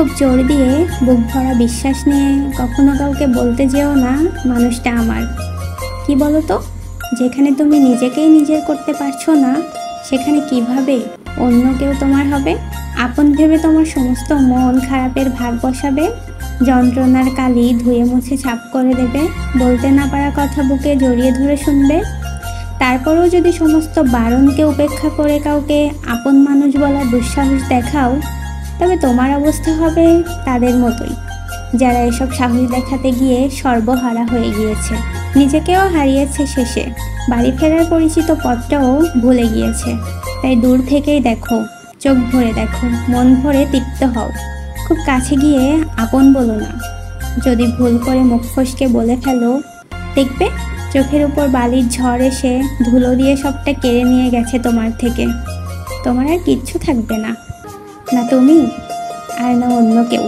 খুব জোর দিয়ে বুক ভরা বিশ্বাস নিয়ে কখনো কাউকে বলতে যেও না মানুষটা আমার। কি বলো তো, যেখানে তুমি নিজেকেই নিজের করতে পারছো না সেখানে কিভাবে অন্য কেউ তোমার হবে? আপন ভেবে তোমার সমস্ত মন খারাপের ভাগ বসাবে, যন্ত্রণার কালি ধুয়ে মুছে ছাপ করে দেবে, বলতে না পারা কথা বুকে জড়িয়ে ধরে শুনবে। তারপরেও যদি সমস্ত বারণকে উপেক্ষা করে কাউকে আপন মানুষ বলার দুঃসাহস দেখাও, তবে তোমার অবস্থা হবে তাদের মতোই, যারা এসব সাহস দেখাতে গিয়ে সর্বহারা হয়ে গিয়েছে, নিজেকেও হারিয়েছে, শেষে বাড়ি ফেরার পরিচিত পথটাও ভুলে গিয়েছে। তাই দূর থেকেই দেখো, চোখ ভরে দেখো, মন ভরে তৃপ্ত হও, খুব কাছে গিয়ে আপন বলো না। যদি ভুল করে মুখ ফসকে বলে ফেলো, দেখবে চোখের উপর বালির ঝড় এসে ধুলো দিয়ে সবটা কেড়ে নিয়ে গেছে তোমার থেকে। তোমার আর কিচ্ছু থাকবে না, না তুমি আর না অন্য কেউ।